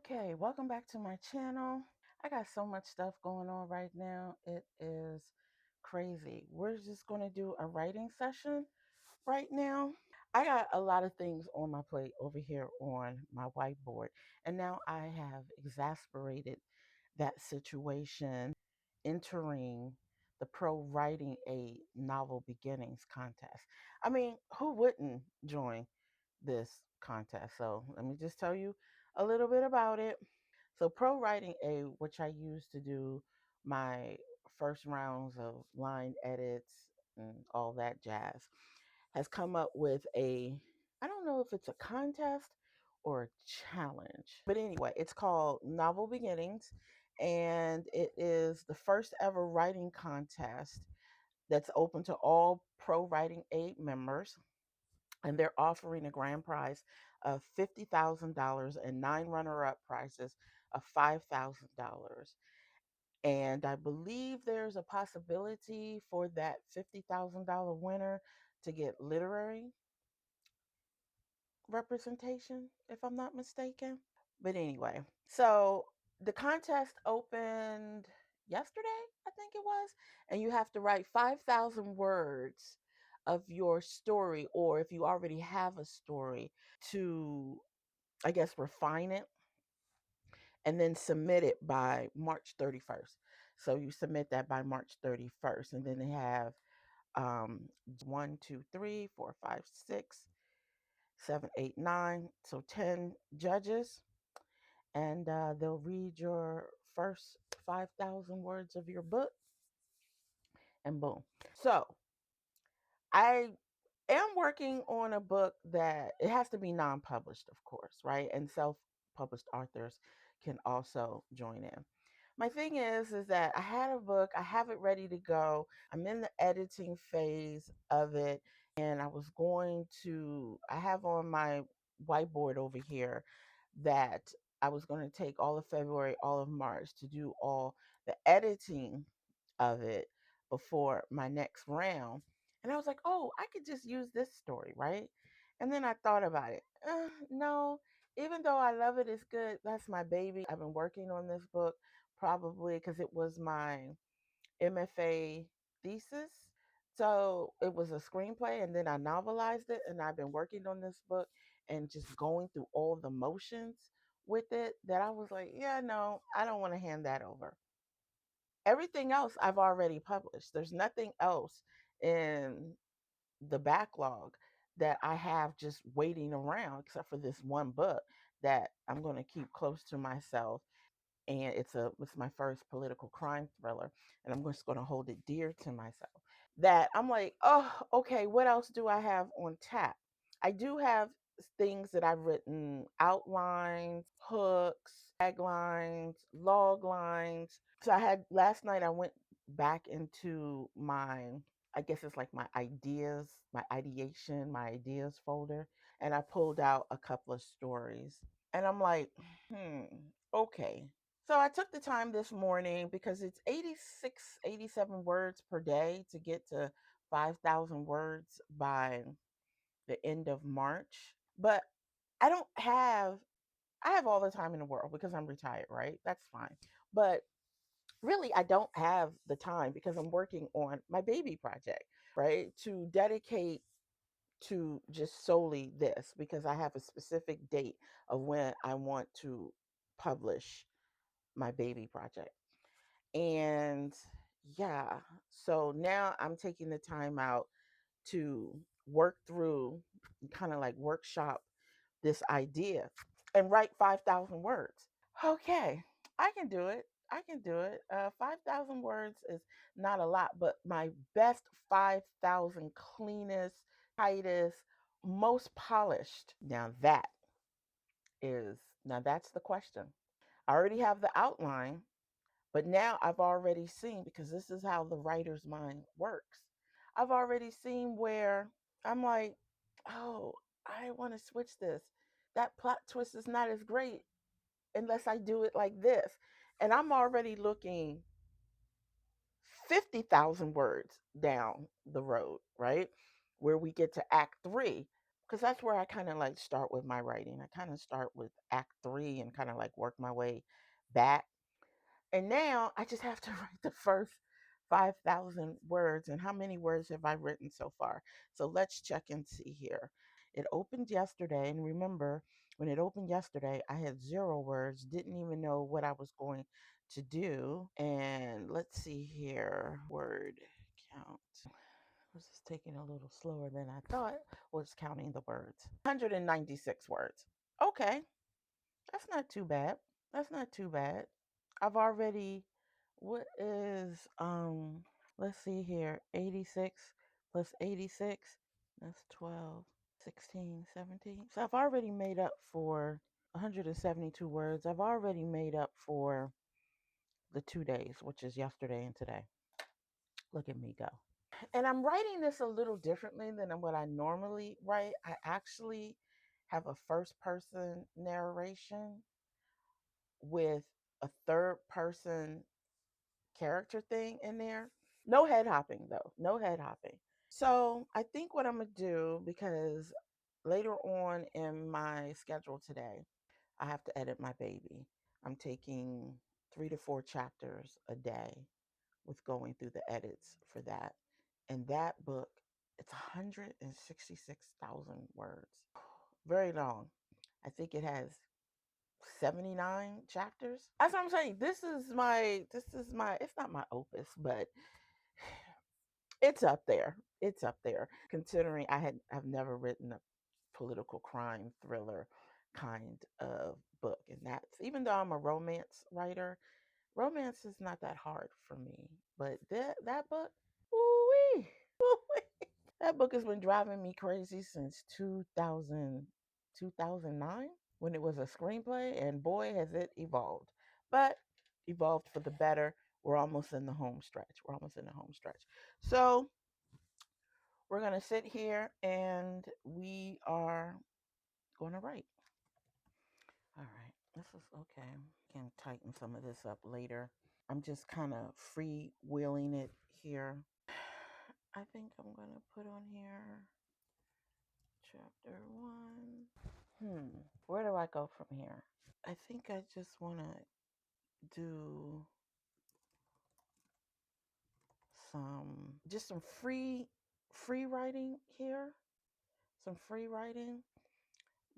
Okay, welcome back to my channel. I got so much stuff going on right now. It is crazy. We're just going to do a writing session right now. I got a lot of things on my plate over here on my whiteboard, and now I have exasperated that situation entering the ProWritingAid Novel Beginnings Contest. I mean, who wouldn't join this contest? So let me just tell you a little bit about it. So ProWritingAid, which I use to do my first rounds of line edits and all that jazz, has come up with I don't know if it's a contest or a challenge, but anyway, it's called Novel Beginnings, and it is the first ever writing contest that's open to all ProWritingAid members, and they're offering a grand prize of $50,000 and 9 runner-up prizes of $5,000. And I believe there's a possibility for that $50,000 winner to get literary representation, if I'm not mistaken. But anyway, so the contest opened yesterday, I think it was, and you have to write 5,000 words of your story, or if you already have a story, to, I guess, refine it and then submit it by March 31st. So you submit that by March 31st, and then they have 1, 2, 3, 4, 5, 6, 7, 8, 9, so 10 judges, and they'll read your first 5,000 words of your book, and boom. So I am working on a book that it has to be non-published, of course, right? And self-published authors can also join in. My thing is that I had a book, I have it ready to go. I'm in the editing phase of it, and I have on my whiteboard over here that I was going to take all of February, all of March to do all the editing of it before my next round. And I was like, oh, I could just use this story, right? And then I thought about it. No, even though I love it, it's good. That's my baby. I've been working on this book probably because it was my MFA thesis. So it was a screenplay, and then I novelized it, and I've been working on this book and just going through all the motions with it, that I was like, yeah, no, I don't want to hand that over. Everything else I've already published. There's nothing else in the backlog that I have just waiting around except for this one book that I'm going to keep close to myself, and it's my first political crime thriller, and I'm just going to hold it dear to myself. That I'm like, oh, okay, what else do I have on tap? I do have things that I've written: outlines, hooks, taglines, log lines. So I had last night I went back into my, I guess it's like my ideas, my ideation, my ideas folder, and I pulled out a couple of stories. And I'm like, hmm, okay. So I took the time this morning because it's 86, 87 words per day to get to 5,000 words by the end of March. But I don't have, I have all the time in the world because I'm retired, right? That's fine. But really, I don't have the time because I'm working on my baby project, right? To dedicate to just solely this, because I have a specific date of when I want to publish my baby project. And yeah, so now I'm taking the time out to work through, kind of like workshop this idea and write 5,000 words. Okay, I can do it. I can do it. 5,000 words is not a lot, but my best 5,000 cleanest, tightest, most polished. Now that's the question. I already have the outline, but now I've already seen, because this is how the writer's mind works. I've already seen where I'm like, oh, I want to switch this. That plot twist is not as great unless I do it like this. And I'm already looking 50,000 words down the road, right? Where we get to act 3. because that's where I kind of like start with my writing. I kind of start with Act 3 and kind of like work my way back. And now I just have to write the first 5,000 words. And how many words have I written so far? So let's check and see here. It opened yesterday. And remember, when it opened yesterday, I had 0 words, didn't even know what I was going to do. And let's see here, word count. This is taking a little slower than I thought was counting the words. 196 words. Okay, that's not too bad. That's not too bad. I've already, what is, let's see here, 86 plus 86, that's 12, 16, 17. So I've already made up for 172 words. I've already made up for the 2 days, which is yesterday and today. Look at me go. And I'm writing this a little differently than what I normally write. I actually have a first person narration with a third person character thing in there. No head hopping though. No head hopping. So I think what I'm gonna do, because later on in my schedule today, I have to edit my baby. I'm taking 3 to 4 chapters a day with going through the edits for that. And that book, it's 166,000 words. Very long. I think it has 79 chapters. That's what I'm saying. This is my it's not my opus, but it's up there. It's up there. Considering I've never written a political crime thriller kind of book. And that's, even though I'm a romance writer, romance is not that hard for me. But that book, ooh-wee, ooh-wee. That book has been driving me crazy since 2009 when it was a screenplay, and boy, has it evolved. But evolved for the better. We're almost in the home stretch. We're almost in the home stretch. So we're going to sit here and we are going to write. All right. This is okay. Can tighten some of this up later. I'm just kind of freewheeling it here. I think I'm going to put on here chapter 1. Where do I go from here? I think I just want to do some free writing here. Some free writing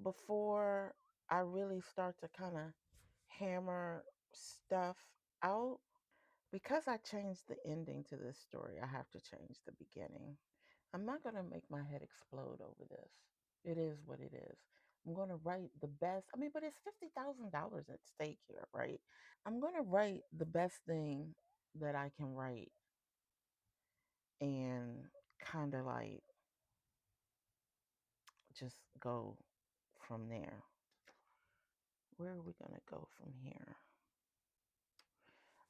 before I really start to kind of hammer stuff out. Because I changed the ending to this story, I have to change the beginning. I'm not going to make my head explode over this. It is what it is. I'm going to write the best. I mean, but it's $50,000 at stake here, right? I'm going to write the best thing that I can write and kind of like just go from there. Where are we going to go from here?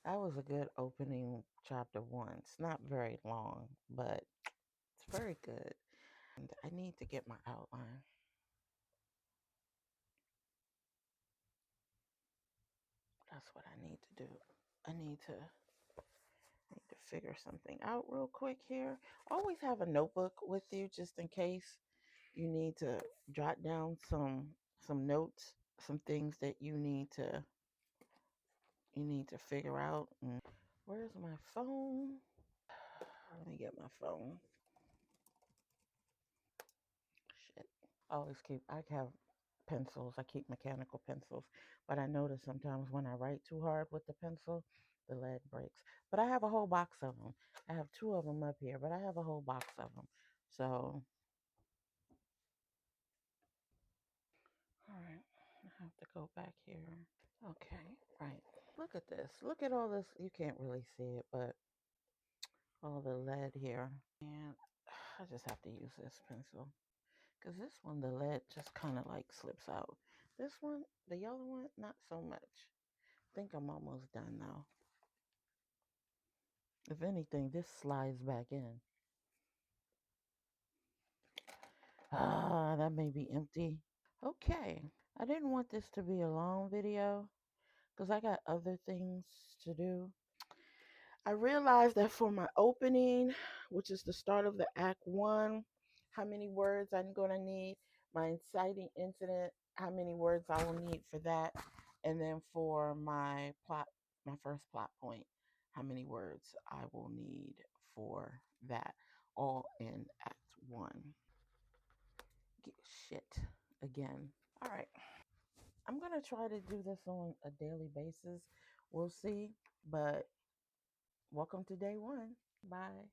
That was a good opening chapter 1. It's not very long, but it's very good. And I need to get my outline. That's what I need to do. I need to figure something out real quick here. Always have a notebook with you just in case you need to jot down some notes, some things that you need to figure out. And where's my phone? Let me get my phone. Shit. I have pencils. I keep mechanical pencils. But I notice sometimes when I write too hard with the pencil, the lead breaks. But I have a whole box of them. I have 2 of them up here, but I have a whole box of them. So, all right. I have to go back here. Okay, right. Look at this. Look at all this. You can't really see it, but all the lead here. And I just have to use this pencil. Because this one, the lead just kind of like slips out. This one, the yellow one, not so much. I think I'm almost done now. If anything, this slides back in. Ah, that may be empty. Okay. I didn't want this to be a long video because I got other things to do. I realized that for my opening, which is the start of the Act 1, how many words I'm going to need. My inciting incident, how many words I will need for that, and then for my plot, my first plot point, how many words I will need for that, all in Act 1. Get shit again. All right. I'm going to try to do this on a daily basis. We'll see, but welcome to day 1. Bye.